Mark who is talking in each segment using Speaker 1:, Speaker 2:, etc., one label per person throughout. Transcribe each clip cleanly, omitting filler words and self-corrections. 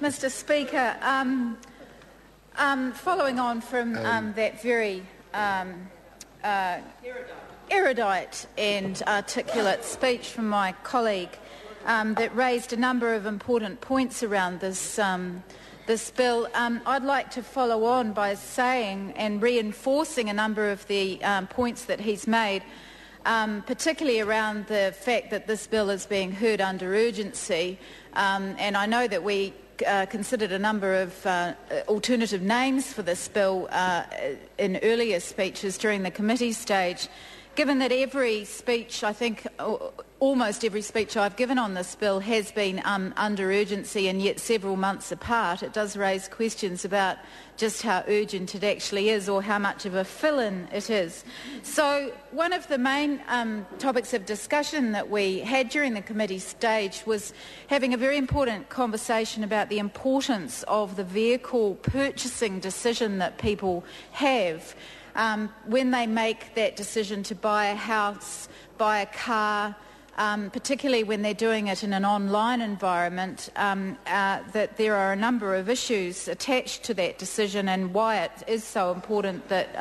Speaker 1: Mr. Speaker, following on from that very erudite and articulate speech from my colleague that raised a number of important points around this bill, I'd like to follow on by saying and reinforcing a number of the points that he's made, particularly around the fact that this bill is being heard under urgency. And I know that we considered a number of alternative names for this bill in earlier speeches during the committee stage. Given that every speech, I think almost every speech I've given on this bill has been under urgency and yet several months apart, it does raise questions about just how urgent it actually is or how much of a fill-in it is. So one of the main topics of discussion that we had during the committee stage was having a very important conversation about the importance of the vehicle purchasing decision that people have when they make that decision to buy a house, buy a car, particularly when they're doing it in an online environment, that there are a number of issues attached to that decision and why it is so important that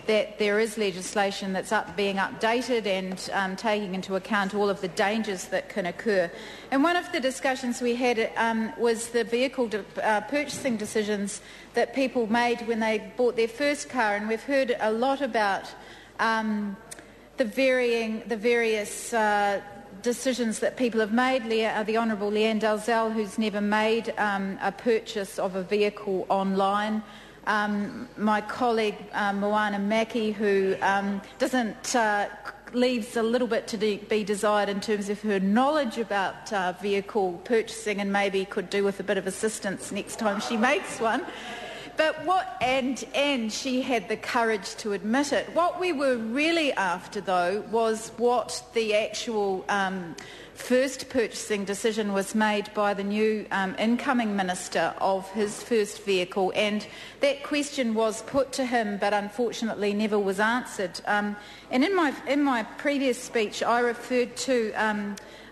Speaker 1: that there is legislation that's being updated and taking into account all of the dangers that can occur. And one of the discussions we had was the vehicle purchasing decisions that people made when they bought their first car, and we've heard a lot about the various decisions that people have made. The Honourable Leanne Dalzell, who's never made a purchase of a vehicle online. My colleague Moana Mackie, who leaves a little bit to be desired in terms of her knowledge about vehicle purchasing, and maybe could do with a bit of assistance next time she makes one. But and she had the courage to admit it. What we were really after, though, was what the actual first purchasing decision was made by the new incoming minister of his first vehicle, and that question was put to him, but unfortunately never was answered. And in my previous speech, I referred to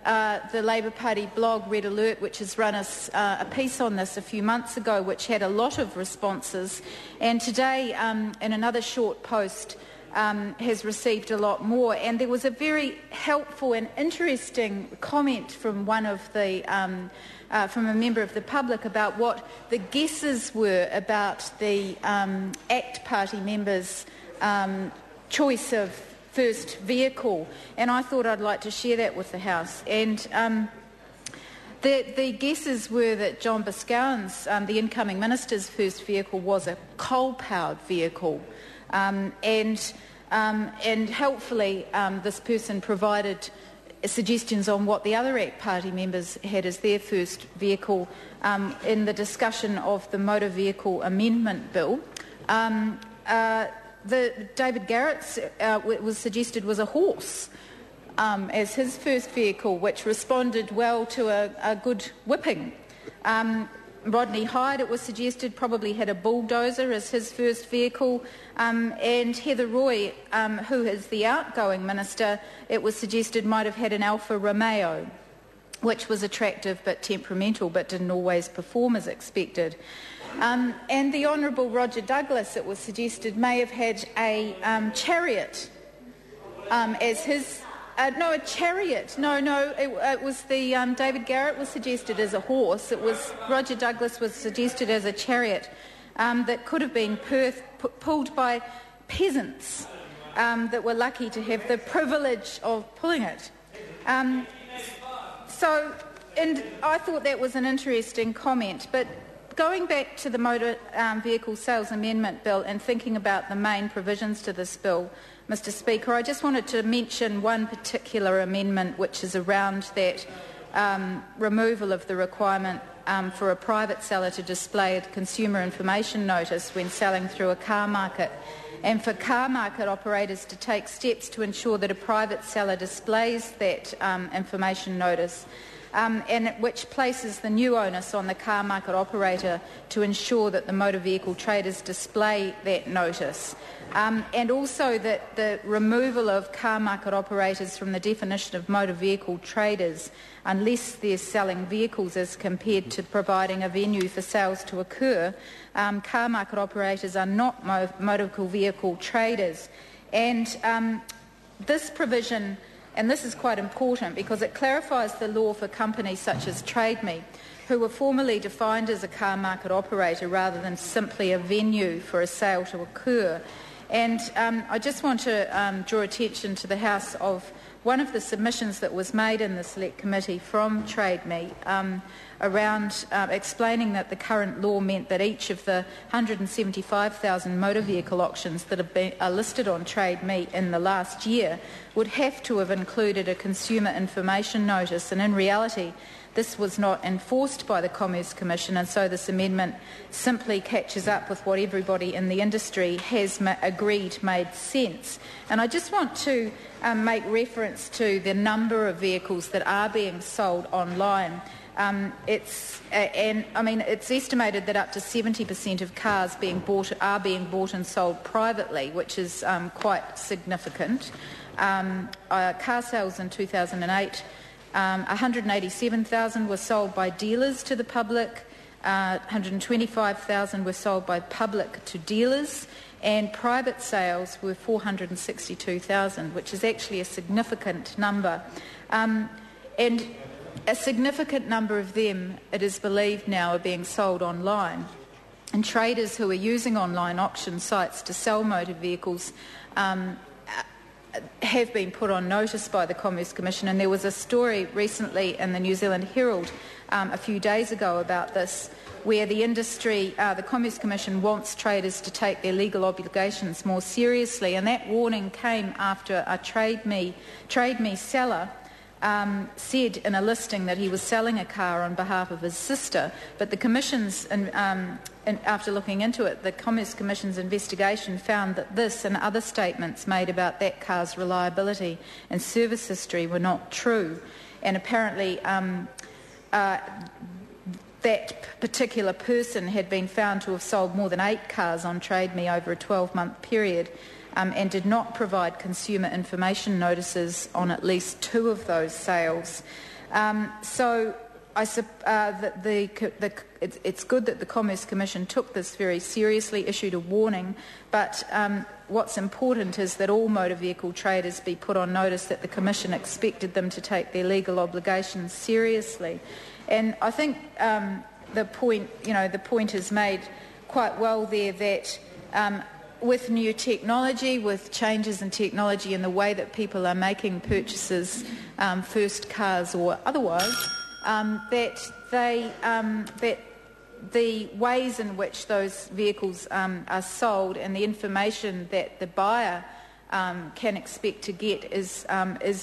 Speaker 1: the Labour Party blog Red Alert, which has run a piece on this a few months ago, which had a lot of responses, and today in another short post has received a lot more. And there was a very helpful and interesting comment from one of the from a member of the public about what the guesses were about the ACT Party members' choice of first vehicle, and I thought I'd like to share that with the House. And the guesses were that John Boscawen's, the incoming minister's first vehicle, was a coal-powered vehicle, and helpfully this person provided suggestions on what the other ACT Party members had as their first vehicle in the discussion of the Motor Vehicle Amendment Bill. David Garrett's was suggested was a horse as his first vehicle, which responded well to a good whipping. Rodney Hyde, it was suggested, probably had a bulldozer as his first vehicle, and Heather Roy, who is the outgoing minister, it was suggested might have had an Alfa Romeo, which was attractive but temperamental, but didn't always perform as expected. And the Honourable Roger Douglas, it was suggested, may have had a chariot as his... a chariot. It was the... David Garrett was suggested as a horse. It was... Roger Douglas was suggested as a chariot that could have been pulled by peasants that were lucky to have the privilege of pulling it. And I thought that was an interesting comment, but going back to the Motor Vehicle Sales Amendment Bill and thinking about the main provisions to this bill, Mr. Speaker, I just wanted to mention one particular amendment, which is around that removal of the requirement for a private seller to display a consumer information notice when selling through a car market, and for car market operators to take steps to ensure that a private seller displays that information notice and which places the new onus on the car market operator to ensure that the motor vehicle traders display that notice. And also that the removal of car market operators from the definition of motor vehicle traders, unless they're selling vehicles as compared to providing a venue for sales to occur, car market operators are not motor vehicle traders. And this provision, and this is quite important because it clarifies the law for companies such as TradeMe, who were formerly defined as a car market operator rather than simply a venue for a sale to occur. And I just want to draw attention to the House of one of the submissions that was made in the Select Committee from TradeMe around explaining that the current law meant that each of the 175,000 motor vehicle auctions that are listed on TradeMe in the last year would have to have included a consumer information notice, and in reality this was not enforced by the Commerce Commission, and so this amendment simply catches up with what everybody in the industry has agreed made sense. And I just want to make reference to the number of vehicles that are being sold online. It's estimated that up to 70% of cars are being bought and sold privately, which is quite significant. Car sales in 2008. 187,000 were sold by dealers to the public, 125,000 were sold by public to dealers, and private sales were 462,000, which is actually a significant number. And a significant number of them, it is believed now, are being sold online. And traders who are using online auction sites to sell motor vehicles have been put on notice by the Commerce Commission, and there was a story recently in the New Zealand Herald a few days ago about this, where the industry, the Commerce Commission wants traders to take their legal obligations more seriously, and that warning came after a TradeMe seller said in a listing that he was selling a car on behalf of his sister, but the Commission's, after looking into it, the Commerce Commission's investigation found that this and other statements made about that car's reliability and service history were not true, and apparently that particular person had been found to have sold more than 8 cars on TradeMe over a 12-month period, and did not provide consumer information notices on at least 2 of those sales. So it's good that the Commerce Commission took this very seriously, issued a warning, but what's important is that all motor vehicle traders be put on notice that the Commission expected them to take their legal obligations seriously. And I think the point is made quite well there that with new technology, with changes in technology and the way that people are making purchases, first cars or otherwise, that the ways in which those vehicles are sold and the information that the buyer can expect to get is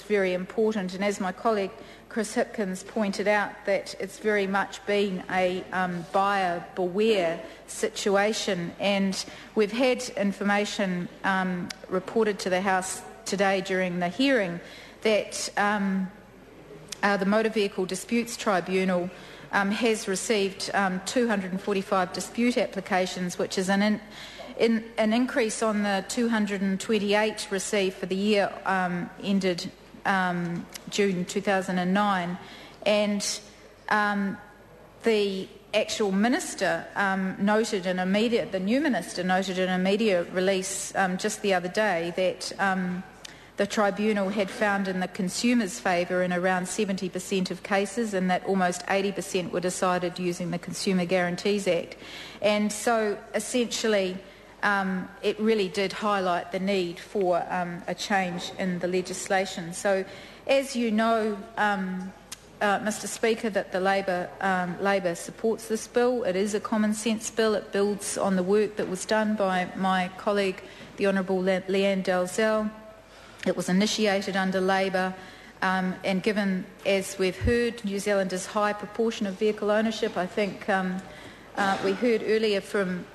Speaker 1: very important. And as my colleague Chris Hipkins pointed out, that it's very much been a buyer beware situation, and we've had information reported to the House today during the hearing that the Motor Vehicle Disputes Tribunal has received 245 dispute applications, which is an increase on the 228 received for the year ended June 2009, and the actual minister noted in a media release just the other day that the tribunal had found in the consumer's favour in around 70% of cases, and that almost 80% were decided using the Consumer Guarantees Act. And so essentially it really did highlight the need for a change in the legislation. So as you know, Mr Speaker, that the Labor supports this bill. It is a common sense bill. It builds on the work that was done by my colleague, the Honourable Leanne Dalzell. It was initiated under Labor, and given, as we've heard, New Zealand's high proportion of vehicle ownership, I think we heard earlier from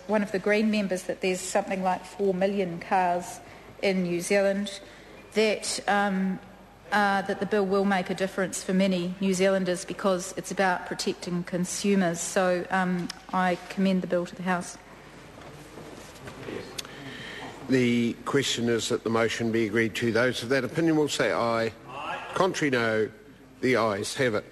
Speaker 1: one of the Green members that there's something like 4 million cars in New Zealand, that that the bill will make a difference for many New Zealanders because it's about protecting consumers. So I commend the bill to the House.
Speaker 2: The question is that the motion be agreed to. Those of that opinion will say aye. Aye. Contrary, no. The ayes have it.